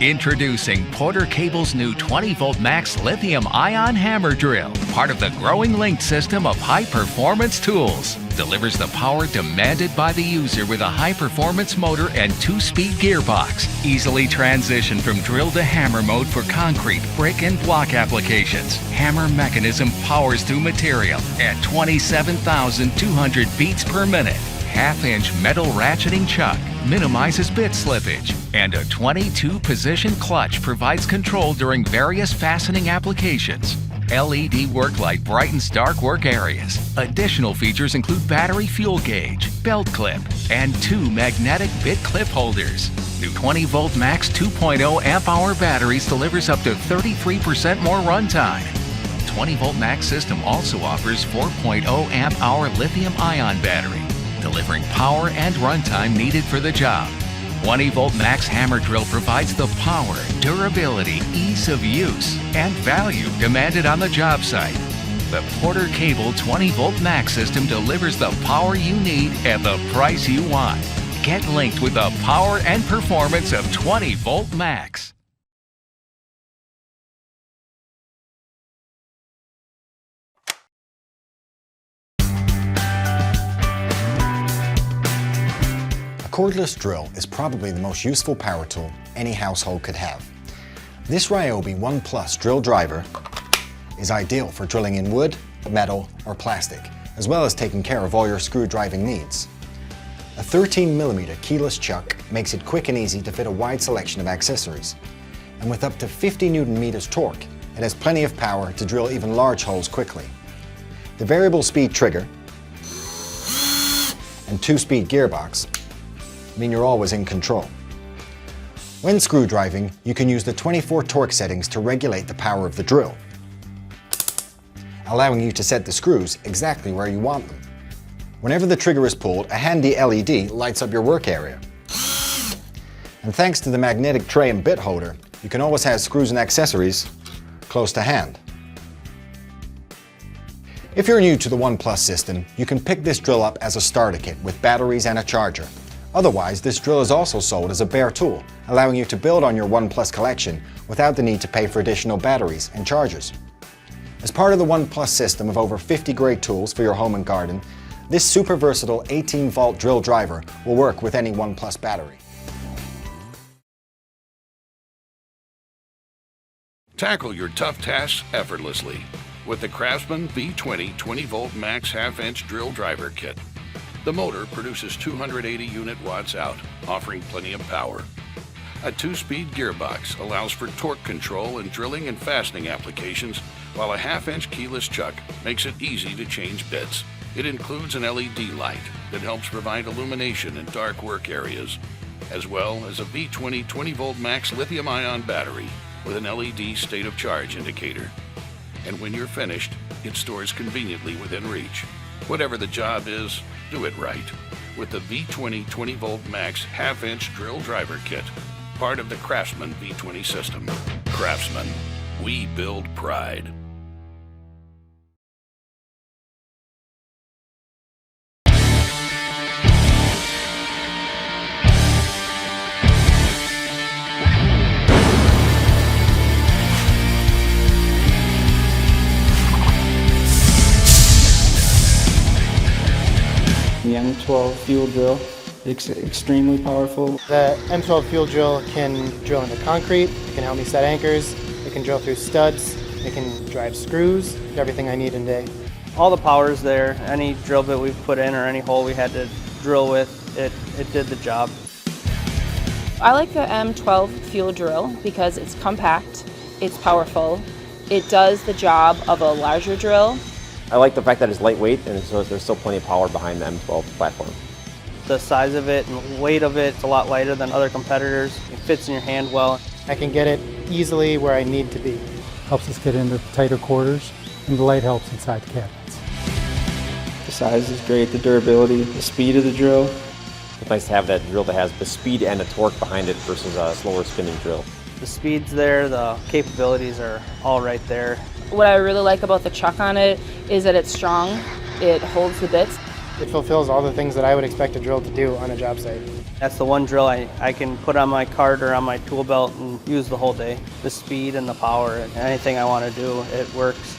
Introducing Porter Cable's new 20-volt max lithium-ion hammer drill, part of the growing linked system of high-performance tools. Delivers the power demanded by the user with a high-performance motor and 2-speed gearbox. Easily transition from drill to hammer mode for concrete, brick, and block applications. Hammer mechanism powers through material at 27,200 beats per minute. Half-inch metal ratcheting chuck minimizes bit slippage, and a 22-position clutch provides control during various fastening applications. LED work light brightens dark work areas. Additional features include battery fuel gauge, belt clip, and 2 magnetic bit clip holders. New 20-volt max 2.0 amp-hour batteries delivers up to 33% more runtime. 20-volt max system also offers 4.0 amp-hour lithium-ion battery, delivering power and runtime needed for the job. 20-volt max hammer drill provides the power, durability, ease of use, and value demanded on the job site. The Porter Cable 20-volt max system delivers the power you need at the price you want. Get linked with the power and performance of 20-volt max. A cordless drill is probably the most useful power tool any household could have. This Ryobi OnePlus drill driver is ideal for drilling in wood, metal, or plastic, as well as taking care of all your screw driving needs. A 13mm keyless chuck makes it quick and easy to fit a wide selection of accessories. And with up to 50 Nm torque, it has plenty of power to drill even large holes quickly. The variable speed trigger and 2-speed gearbox mean you're always in control. When screw driving, you can use the 24 torque settings to regulate the power of the drill, allowing you to set the screws exactly where you want them. Whenever the trigger is pulled, a handy LED lights up your work area. And thanks to the magnetic tray and bit holder, you can always have screws and accessories close to hand. If you're new to the OnePlus system, you can pick this drill up as a starter kit with batteries and a charger. Otherwise, this drill is also sold as a bare tool, allowing you to build on your OnePlus collection without the need to pay for additional batteries and chargers. As part of the OnePlus system of over 50 great tools for your home and garden, this super versatile 18-volt drill driver will work with any OnePlus battery. Tackle your tough tasks effortlessly with the Craftsman V20 20-volt max half-inch drill driver kit. The motor produces 280 unit watts out, offering plenty of power. A 2-speed gearbox allows for torque control in drilling and fastening applications, while a half-inch keyless chuck makes it easy to change bits. It includes an LED light that helps provide illumination in dark work areas, as well as a V20 20-volt max lithium-ion battery with an LED state of charge indicator. And when you're finished, it stores conveniently within reach. Whatever the job is, do it right with the V20 20-volt max half-inch drill driver kit, part of the Craftsman V20 system. Craftsman, we build pride. The M12 Fuel drill, it's extremely powerful. The M12 Fuel drill can drill into concrete, it can help me set anchors, it can drill through studs, it can drive screws, everything I need in a day. All the power is there. Any drill bit we put in or any hole we had to drill with, it did the job. I like the M12 Fuel drill because it's compact, it's powerful, it does the job of a larger drill. I like the fact that it's lightweight and so there's still plenty of power behind the M12 platform. The size of it and weight of it, it's a lot lighter than other competitors. It fits in your hand well. I can get it easily where I need to be. Helps us get into tighter quarters, and the light helps inside the cabinets. The size is great, the durability, the speed of the drill. It's nice to have that drill that has the speed and the torque behind it versus a slower spinning drill. The speed's there, the capabilities are all right there. What I really like about the chuck on it is that it's strong, it holds the bits. It fulfills all the things that I would expect a drill to do on a job site. That's the one drill I can put on my cart or on my tool belt and use the whole day. The speed and the power and anything I want to do, it works.